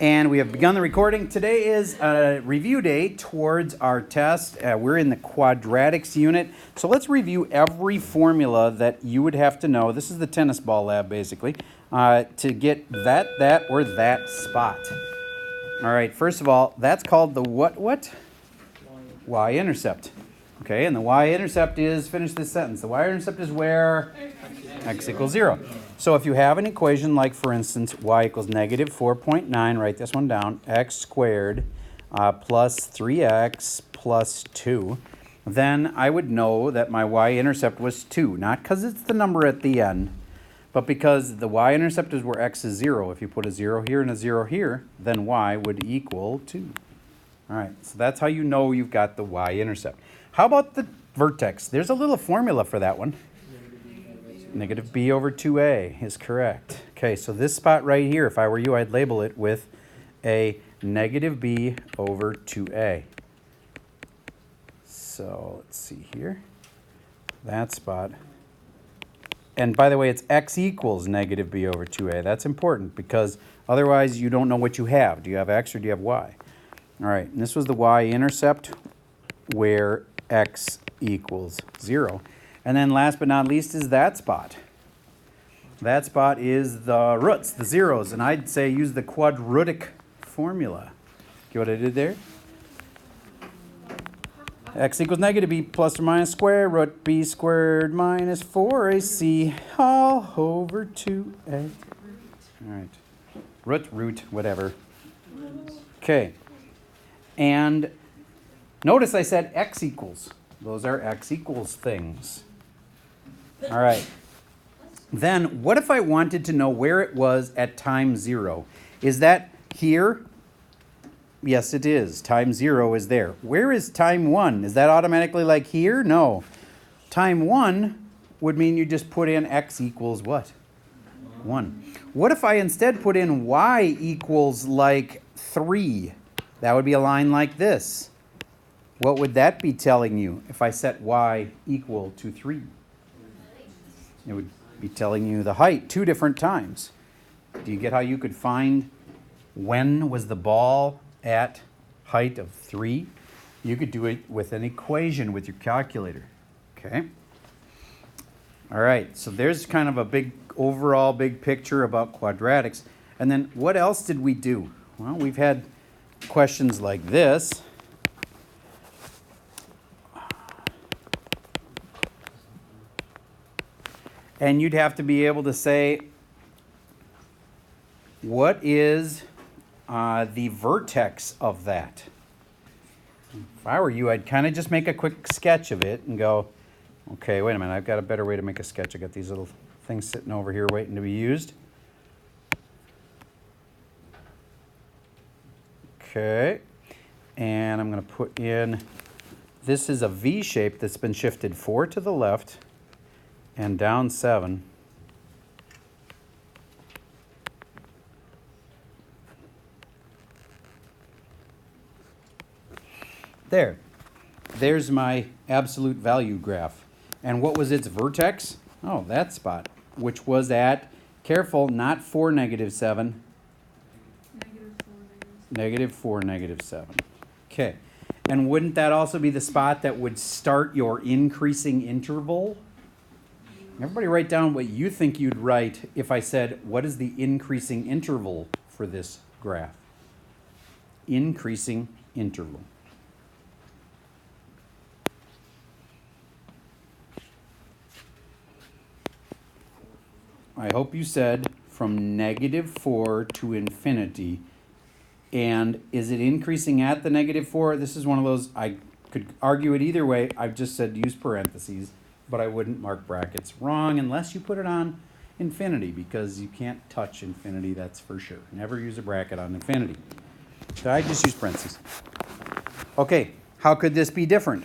And we have begun the recording. Today is a review day towards our test. We're in the quadratics unit. So let's review every formula that you would have to know. This is the tennis ball lab, basically, to get that, or that spot. All right, first of all, that's called the what? Y-intercept. Okay, and the y-intercept is, finish this sentence, the y-intercept is where x equals 0. So if you have an equation like, for instance, y equals negative 4.9, write this one down, x squared plus 3x plus 2, then I would know that my y-intercept was 2, not because it's the number at the end, but because the y-intercept is where x is 0. If you put a 0 here and a 0 here, then y would equal 2. All right, so that's how you know you've got the y-intercept. How about the vertex? There's a little formula for that one. Negative b over 2a is correct. Okay, so this spot right here, if I were you, I'd label it with a negative b over 2a. So let's see here. That spot. And by the way, it's x equals negative b over 2a. That's important because otherwise you don't know what you have. Do you have x or do you have y? All right, and this was the y-intercept where x equals 0. And then last but not least is that spot. That spot is the roots, the zeros. And I'd say use the quadratic formula. See what I did there? X equals negative b plus or minus square root b squared minus 4ac all over 2a. All right. Root, whatever. Okay. And notice I said x equals. Those are x equals things. All right. Then what if I wanted to know where it was at time 0? Is that here? Yes, it is. Time 0 is there. Where is time 1? Is that automatically like here? No. Time 1 would mean you just put in x equals what? 1. What if I instead put in y equals like 3? That would be a line like this. What would that be telling you if I set y equal to 3? It would be telling you the height 2 different times. Do you get how you could find when was the ball at height of 3? You could do it with an equation with your calculator. Okay? All right, so there's kind of a big overall big picture about quadratics. And then what else did we do? Well, we've had questions like this. And you'd have to be able to say, what is the vertex of that? If I were you, I'd kind of just make a quick sketch of it and go, okay, wait a minute, I've got a better way to make a sketch. I got these little things sitting over here waiting to be used. Okay, and I'm going to put in, this is a V shape that's been shifted 4 to the left and down 7. There's my absolute value graph. And what was its vertex? Oh, that spot, which was at, careful, not 4, negative 7. Negative 4, negative 7. Okay. And wouldn't that also be the spot that would start your increasing interval? Everybody write down what you think you'd write if I said, what is the increasing interval for this graph? Increasing interval. I hope you said from negative 4 to infinity. And is it increasing at the negative 4? This is one of those, I could argue it either way. I've just said use parentheses, but I wouldn't mark brackets. Wrong, unless you put it on infinity, because you can't touch infinity, that's for sure. Never use a bracket on infinity. So I just use parentheses. Okay, how could this be different?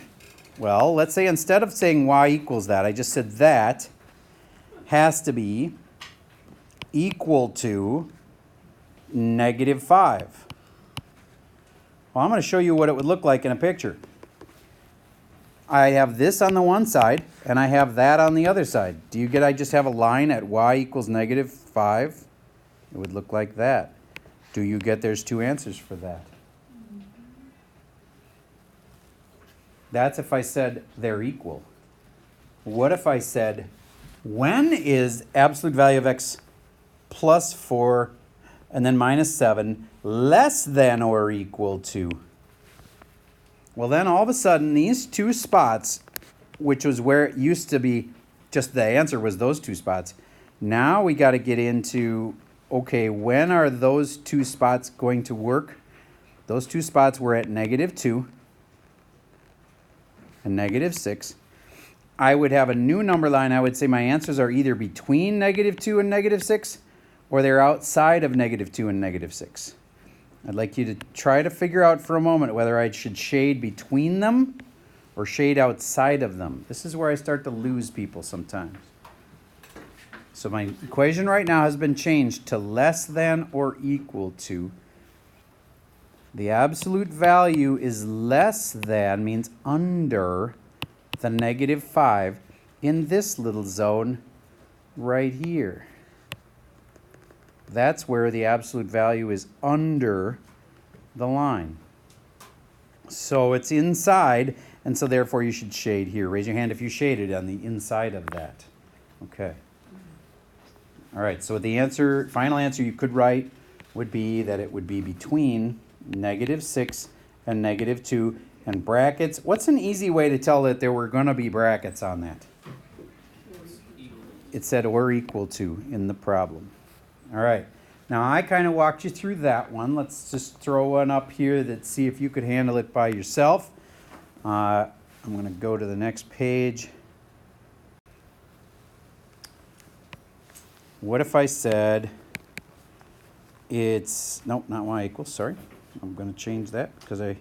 Well, let's say instead of saying y equals that, I just said that has to be equal to negative 5. Well, I'm going to show you what it would look like in a picture. I have this on the one side, and I have that on the other side. Do you get I just have a line at y equals negative 5? It would look like that. Do you get there's two answers for that? That's if I said they're equal. What if I said, when is absolute value of x plus 4 and then minus 7 less than or equal to? Well, then all of a sudden these two spots, which was where it used to be, just the answer was those two spots. Now we got to get into, okay, when are those two spots going to work? Those two spots were at -2 and -6. I would have a new number line. I would say my answers are either between -2 and -6, or they're outside of -2 and -6. I'd like you to try to figure out for a moment whether I should shade between them or shade outside of them. This is where I start to lose people sometimes. So my equation right now has been changed to less than or equal to. The absolute value is less than, means under the -5 in this little zone right here. That's where the absolute value is under the line. So it's inside, and so therefore you should shade here. Raise your hand if you shaded on the inside of that. Okay. All right, so the answer, final answer you could write would be that it would be between -6 and -2, and brackets. What's an easy way to tell that there were going to be brackets on that? It said or equal to in the problem. All right, now I kind of walked you through that one. Let's just throw one up here that see if you could handle it by yourself. I'm going to go to the next page. What if I said it's, nope, not y equals, sorry. I'm going to change that because I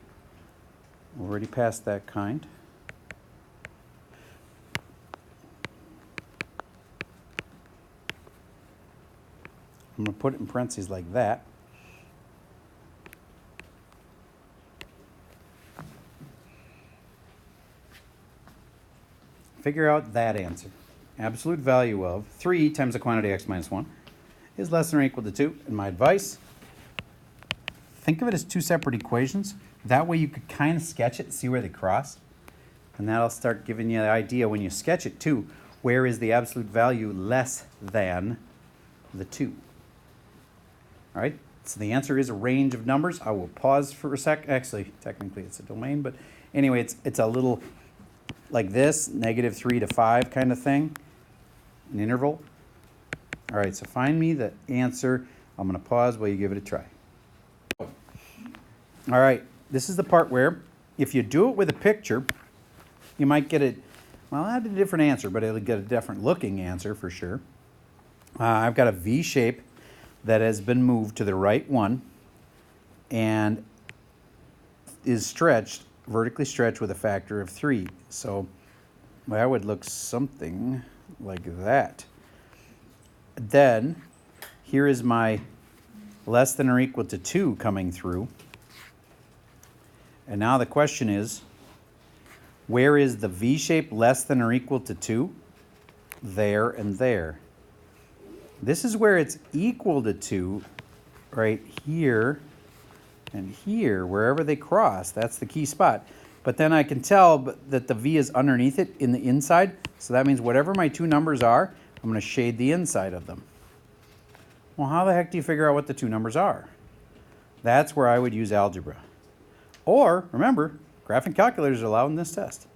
already passed that kind. I'm going to put it in parentheses like that. Figure out that answer. Absolute value of 3 times the quantity x minus 1 is less than or equal to 2. And my advice, think of it as two separate equations. That way you could kind of sketch it and see where they cross. And that'll start giving you the idea when you sketch it too, where is the absolute value less than the 2. All right, so the answer is a range of numbers. I will pause for a sec. Actually, technically it's a domain, but anyway, it's a little like this, -3 to 5 kind of thing, an interval. All right, so find me the answer. I'm going to pause while you give it a try. All right, this is the part where if you do it with a picture, you might get it, well, not a different answer, but it'll get a different looking answer for sure. I've got a V shape that has been moved to the right one and is stretched, vertically stretched with a factor of 3. So that would look something like that. Then here is my less than or equal to 2 coming through. And now the question is, where is the V shape less than or equal to 2? There and there. This is where it's equal to 2, right here and here, wherever they cross. That's the key spot. But then I can tell that the V is underneath it in the inside. So that means whatever my two numbers are, I'm going to shade the inside of them. Well, how the heck do you figure out what the two numbers are? That's where I would use algebra. Or, remember, graphing calculators are allowed in this test.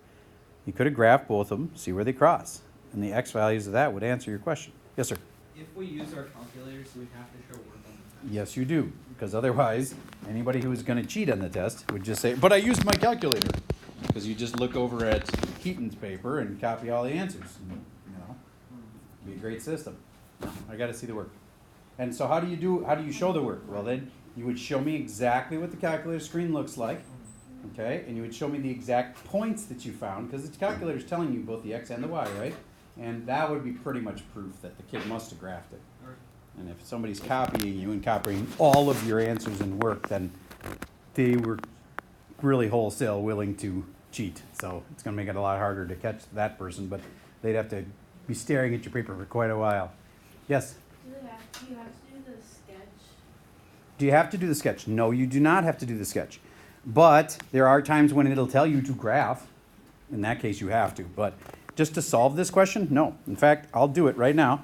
You could have graphed both of them, see where they cross. And the x values of that would answer your question. Yes, sir? If we use our calculators, do we have to show work on the test? Yes, you do. Because otherwise, anybody who is going to cheat on the test would just say, but I used my calculator. Because you just look over at Keaton's paper and copy all the answers. And, you know, be a great system. I got to see the work. And so how do you show the work? Well, then you would show me exactly what the calculator screen looks like. Okay, and you would show me the exact points that you found, because the calculator is telling you both the x and the y, right? And that would be pretty much proof that the kid must have graphed it. And if somebody's copying you and copying all of your answers and work, then they were really wholesale willing to cheat. So it's going to make it a lot harder to catch that person, but they'd have to be staring at your paper for quite a while. Yes? Do you have to do the sketch? Do you have to do the sketch? No, you do not have to do the sketch. But there are times when it'll tell you to graph. In that case, you have to. But just to solve this question, no. In fact, I'll do it right now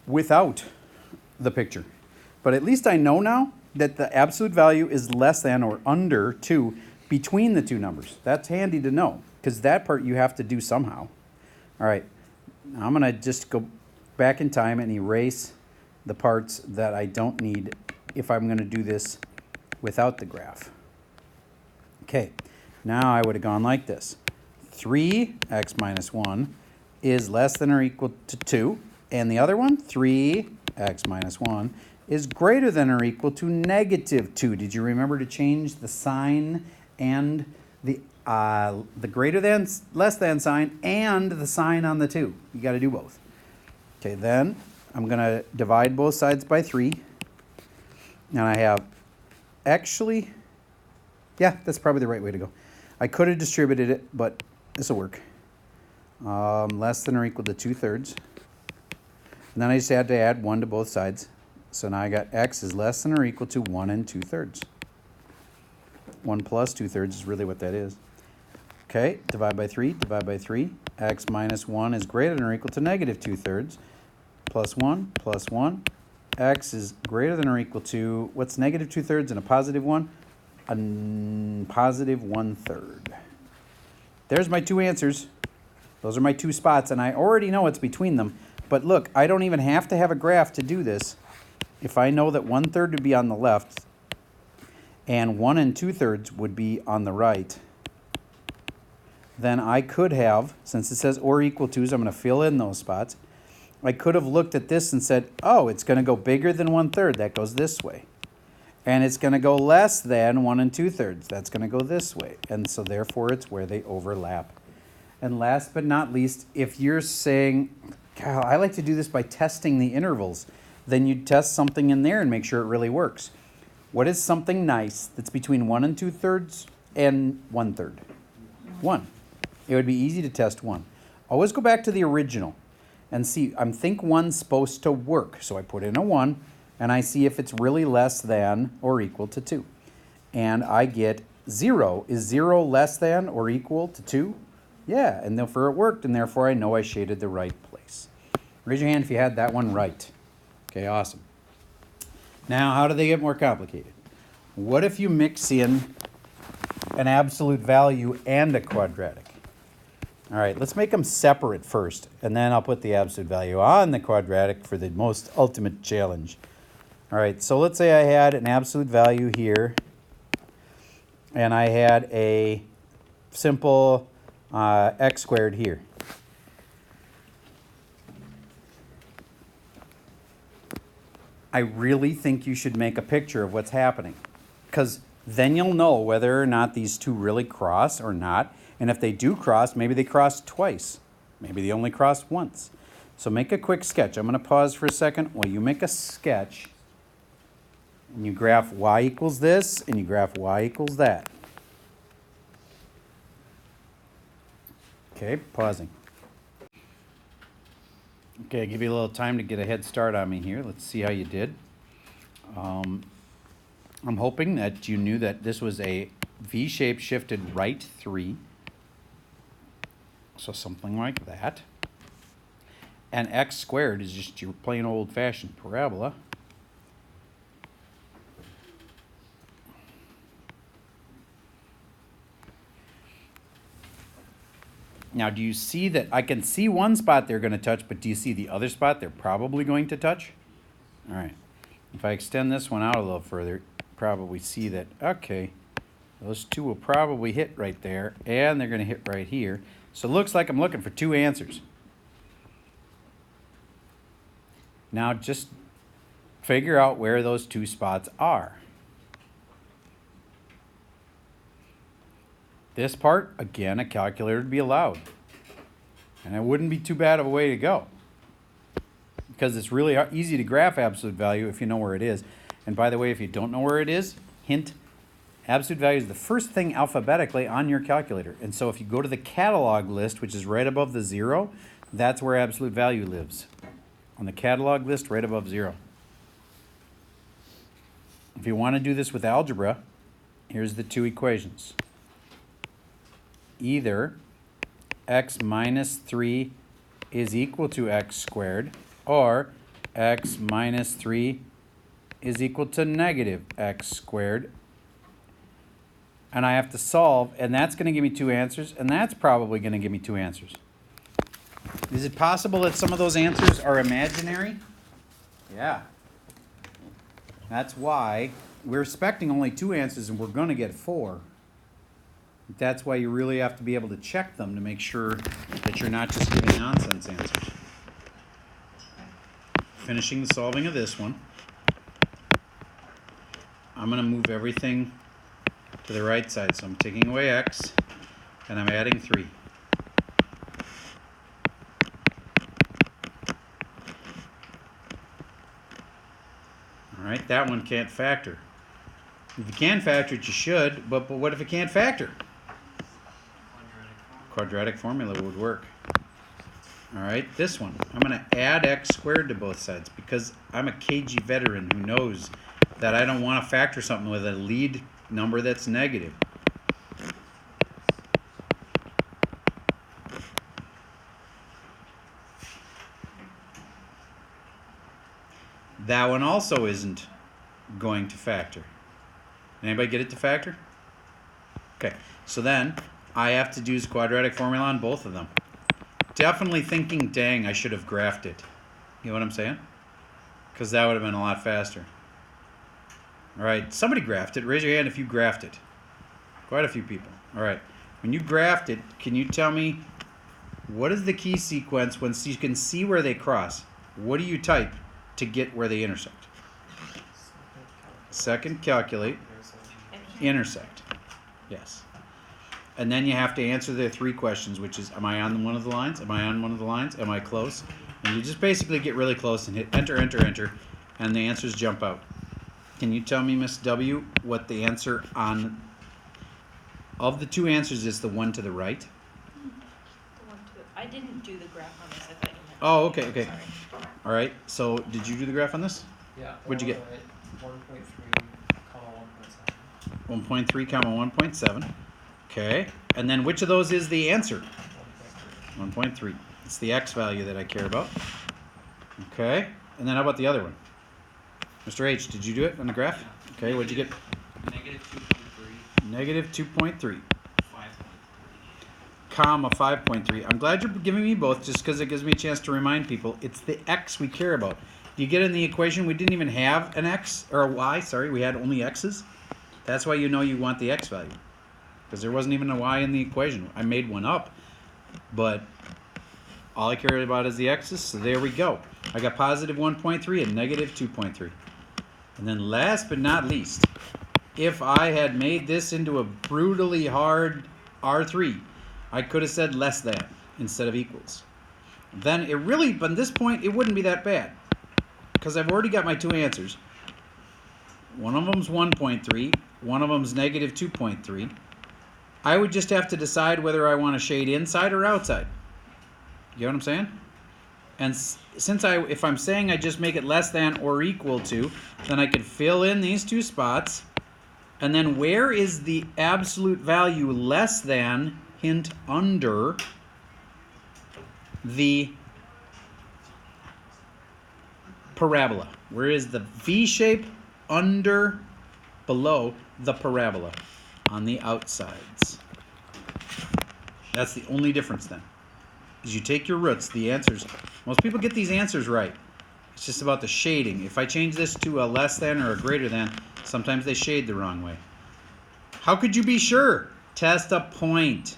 without the picture. But at least I know now that the absolute value is less than or under 2 between the two numbers. That's handy to know, because that part you have to do somehow. All right, now I'm going to just go back in time and erase the parts that I don't need if I'm going to do this without the graph. Okay, now I would have gone like this. 3x minus 1 is less than or equal to 2. And the other one, 3x minus 1, is greater than or equal to negative 2. Did you remember to change the sign and the greater than, less than sign and the sign on the 2? You got to do both. Okay, then I'm going to divide both sides by 3. And I have, actually, yeah, that's probably the right way to go. I could have distributed it, but this will work. Less than or equal to 2/3. And then I just had to add 1 to both sides. So now I got x is less than or equal to 1 2/3. 1 plus 2/3 is really what that is. Okay, divide by 3, divide by 3. X minus 1 is greater than or equal to negative 2/3. Plus 1, plus 1. X is greater than or equal to, what's negative 2/3 and a positive 1? A positive 1/3. There's my two answers. Those are my two spots, and I already know what's between them. But look, I don't even have to have a graph to do this. If I know that 1/3 would be on the left and 1 2/3 would be on the right, then I could have, since it says or equal to, so I'm going to fill in those spots, I could have looked at this and said, oh, it's going to go bigger than 1/3. That goes this way. And it's going to go less than 1 2/3. That's going to go this way. And so therefore it's where they overlap. And last but not least, if you're saying, God, I like to do this by testing the intervals, then you test something in there and make sure it really works. What is something nice that's between 1 2/3 and 1/3? 1. It would be easy to test 1. Always go back to the original and see, I think 1's supposed to work. So I put in a 1 and I see if it's really less than or equal to 2. And I get 0. Is 0 less than or equal to 2? Yeah, and therefore it worked, and therefore I know I shaded the right place. Raise your hand if you had that one right. Okay, awesome. Now, how do they get more complicated? What if you mix in an absolute value and a quadratic? All right, let's make them separate first, and then I'll put the absolute value on the quadratic for the most ultimate challenge. All right, so let's say I had an absolute value here, and I had a simple x squared here. I really think you should make a picture of what's happening, because then you'll know whether or not these two really cross or not. And if they do cross, maybe they cross twice. Maybe they only cross once. So make a quick sketch. I'm going to pause for a second while you make a sketch. And you graph y equals this, and you graph y equals that. Okay, pausing. Okay, I'll give you a little time to get a head start on me here. Let's see how you did. I'm hoping that you knew that this was a V-shape shifted right 3. So something like that. And x squared is just your plain old-fashioned parabola. Now, do you see that I can see one spot they're going to touch, but do you see the other spot they're probably going to touch? All right. If I extend this one out a little further, probably see that, okay, those two will probably hit right there, and they're going to hit right here. So it looks like I'm looking for two answers. Now just figure out where those two spots are. This part, again, a calculator would be allowed. And it wouldn't be too bad of a way to go, because it's really easy to graph absolute value if you know where it is. And by the way, if you don't know where it is, hint, absolute value is the first thing alphabetically on your calculator. And so if you go to the catalog list, which is right above the 0, that's where absolute value lives. On the catalog list, right above 0. If you want to do this with algebra, here's the two equations. Either x minus 3 is equal to x squared, or x minus 3 is equal to negative x squared. And I have to solve, and that's going to give me two answers, and that's probably going to give me two answers. Is it possible that some of those answers are imaginary? Yeah. That's why we're expecting only two answers, and we're going to get four. That's why you really have to be able to check them to make sure that you're not just giving nonsense answers. Finishing the solving of this one, I'm going to move everything to the right side. So I'm taking away x, and I'm adding 3. All right, that one can't factor. If you can factor it, you should, but what if it can't factor? Quadratic formula would work. All right, this one. I'm going to add x squared to both sides because I'm a cagey veteran who knows that I don't want to factor something with a lead number that's negative. That one also isn't going to factor. Anybody get it to factor? Okay, so then I have to use quadratic formula on both of them. Definitely thinking, dang, I should have graphed it. You know what I'm saying? Because that would have been a lot faster. All right, somebody graphed it. Raise your hand if you graphed it. Quite a few people. All right, when you graphed it, can you tell me what is the key sequence when you can see where they cross? What do you type to get where they intersect? Second, calculate. Intersect. Yes. And then you have to answer the 3 questions, which is, am I on one of the lines? Am I on one of the lines? Am I close? And you just basically get really close and hit enter, enter, enter, and the answers jump out. Can you tell me, Miss W, what the answer on, of the 2 answers is the one to the right? I didn't do the graph on this. I thought you meant. Oh, okay, okay. Sorry. All right, so did you do the graph on this? Yeah. What'd you get? 1.3, comma 1.7. 1.3 comma 1.7. Okay, and then which of those is the answer? 1.3. It's the x value that I care about. Okay, and then how about the other one? Mr. H, did you do it on the graph? Okay, what'd you get? Negative 2.3. Negative 2.3. 5.3. Comma 5.3. I'm glad you're giving me both just because it gives me a chance to remind people it's the x we care about. Do you get in the equation we didn't even have an x or a y? Sorry, we had only x's. That's why you know you want the x value because there wasn't even a y in the equation. I made one up, but all I care about is the x's, so there we go. I got positive 1.3 and negative 2.3. And then last but not least, if I had made this into a brutally hard R3, I could have said less than instead of equals. Then it really, but at this point, it wouldn't be that bad because I've already got my 2 answers. One of them's 1.3, one of them's negative 2.3. I would just have to decide whether I want to shade inside or outside. You know what I'm saying? And since if I'm saying I just make it less than or equal to, then I could fill in these 2 spots. And then where is the absolute value less than, hint, under the parabola? Where is the V shape under, below the parabola? On the outsides. That's the only difference then. Is you take your roots, the answers. Most people get these answers right. It's just about the shading. If I change this to a less than or a greater than, sometimes they shade the wrong way. How could you be sure? Test a point.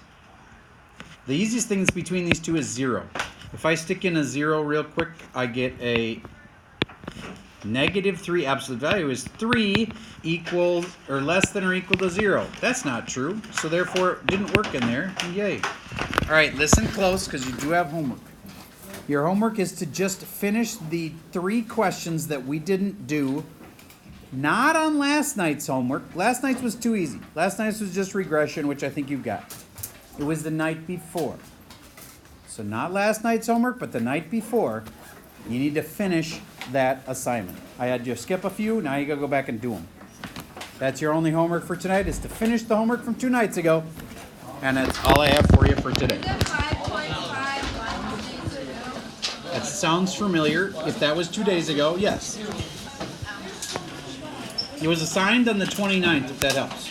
The easiest things between these two is 0. If I stick in a 0 real quick, I get a negative 3. Absolute value is 3 equals or less than or equal to 0. That's not true, so therefore it didn't work in there. Yay. All right, listen close because you do have homework. Your homework is to just finish the 3 questions that we didn't do. Not on last night's homework. Last night's was too easy. Last night's was just regression, which I think you've got. It was the night before. So not last night's homework, but the night before. You need to finish that assignment. I had you skip a few. Now you got to go back and do them. That's your only homework for tonight, is to finish the homework from 2 nights ago. And that's all I have for you for today. That sounds familiar. If that was 2 days ago, yes. It was assigned on the 29th, if that helps.